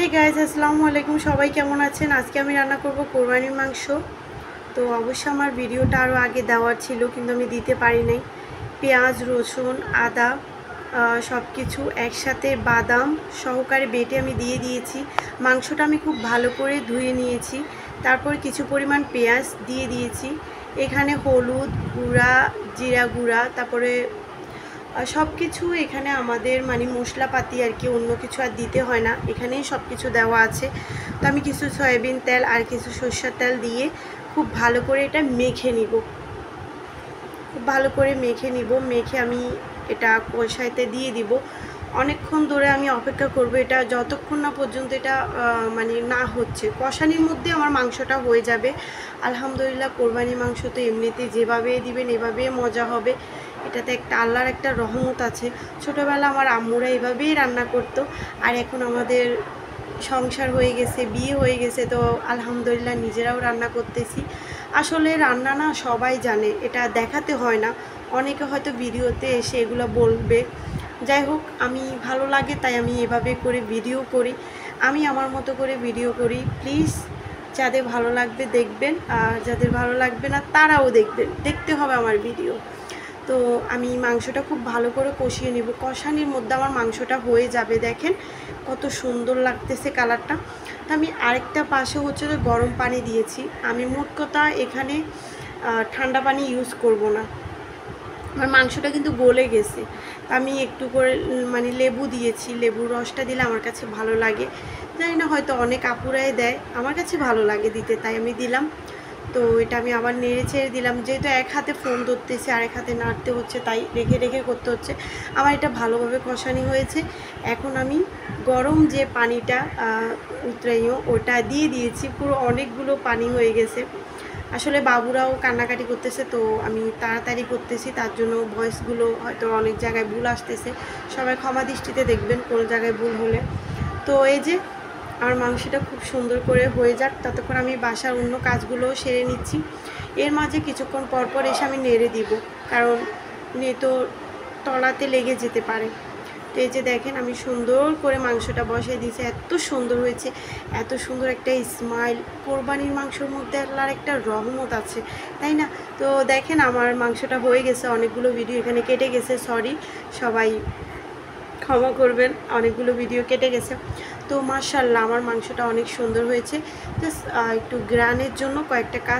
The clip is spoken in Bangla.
हे गाइस আসসালামু আলাইকুম সবাই কেমন আছেন। আজকে আমি রান্না করব কোরবানির মাংস। তো অবশ্য আমার ভিডিওটা আরও আগে দেওয়ার ছিল কিন্তু আমি দিতে পারি নাই। পেঁয়াজ রসুন আদা সব কিছু একসাথে বাদাম সহকারে বেটে আমি দিয়ে দিয়েছি। মাংসটা আমি খুব ভালো করে ধুয়ে নিয়েছি। তারপর কিছু পরিমাণ পেঁয়াজ দিয়ে দিয়েছি। এখানে হলুদ গুঁড়া জিরা গুঁড়া তারপরে সব কিছু এখানে আমাদের মানে মশলাপাতি আর কি, অন্য কিছু আর দিতে হয় না, এখানেই সব কিছু দেওয়া আছে। তো আমি কিছু সয়াবিন তেল আর কিছু সরষের তেল দিয়ে খুব ভালো করে এটা মেখে নিব। খুব ভালো করে মেখে আমি এটা কষাইতে দিয়ে দিব। অনেকক্ষণ ধরে আমি অপেক্ষা করব, এটা যতক্ষণ না পর্যন্ত এটা মানে না হচ্ছে। কষানির মধ্যে আমার মাংসটা হয়ে যাবে। আলহামদুলিল্লাহ কোরবানি মাংস তো এমনিতেই যেভাবে দিবেন এভাবেই মজা হবে। এটাতে একটা আল্লাহর একটা রহমত আছে। ছোটোবেলা আমার আম্মুরা এভাবেই রান্না করতো, আর এখন আমাদের সংসার হয়ে গেছে, বিয়ে হয়ে গেছে, তো আলহামদুলিল্লাহ নিজেরাও রান্না করতেছি। আসলে রান্না না সবাই জানে, এটা দেখাতে হয় না। অনেকে হয়তো ভিডিওতে এসে এগুলো বলবে। যাই হোক, আমি ভালো লাগে তাই আমি এভাবে করে ভিডিও করি। আমি আমার মতো করে ভিডিও করি। প্লিজ যাদের ভালো লাগবে দেখবেন, আর যাদের ভালো লাগবে না তারাও দেখবেন, দেখতে হবে আমার ভিডিও। তো আমি মাংসটা খুব ভালো করে কষিয়ে নেব। কষানির মধ্যে আমার মাংসটা হয়ে যাবে। দেখেন কত সুন্দর লাগতেছে কালারটা। তো আমি আরেকটা পাশে হচ্ছে যে গরম পানি দিয়েছি। আমি মোট কথা এখানে ঠান্ডা পানি ইউজ করব না। আমার মাংসটা কিন্তু গলে গেছে। আমি একটু করে মানে লেবু দিয়েছি। লেবুর রসটা দিলে আমার কাছে ভালো লাগে। জানি না, হয়তো অনেক আপুরাই দেয়, আমার কাছে ভালো লাগে দিতে, তাই আমি দিলাম। তো এটা আমি আবার নেড়ে ছেড়ে দিলাম। যেহেতু এক হাতে ফোন ধরতেছে আর এক হাতে নাড়তে হচ্ছে, তাই রেখে রেখে করতে হচ্ছে। আমার এটা ভালোভাবে কষানি হয়েছে। এখন আমি গরম যে পানিটা উতরাইও ওটা দিয়ে দিয়েছি। পুরো অনেকগুলো পানি হয়ে গেছে। আসলে বাবুরাও কান্নাকাটি করতেছে, তো আমি তাড়াতাড়ি করতেছি, তার জন্য ভয়েসগুলো হয়তো অনেক জায়গায় ভুল আসতেছে। সবাই ক্ষমা দৃষ্টিতে দেখবেন কোনো জায়গায় ভুল হলে। তো এই যে আমার মাংসটা খুব সুন্দর করে হয়ে যাক, ততক্ষণ আমি বাসার অন্য কাজগুলোও সেরে নিচ্ছি। এর মাঝে কিছুক্ষণ পর পর এসে আমি নেড়ে দিব, কারণ তো তলাতে লেগে যেতে পারে। তো এই যে দেখেন আমি সুন্দর করে মাংসটা বসিয়ে দিয়েছি। এত সুন্দর হয়েছে, এত সুন্দর একটা স্মাইল। কোরবানির মাংসর মধ্যে আল্লাহর একটা রহমত আছে, তাই না? তো দেখেন আমার মাংসটা হয়ে গেছে। অনেকগুলো ভিডিও এখানে কেটে গেছে, সরি, সবাই ক্ষমা করবেন, অনেকগুলো ভিডিও কেটে গেছে। তো মাশাআল্লাহ আমার মাংসটা অনেক সুন্দর হয়েছে। জাস্ট একটু গ্রানের জন্য কয়েকটা কাজ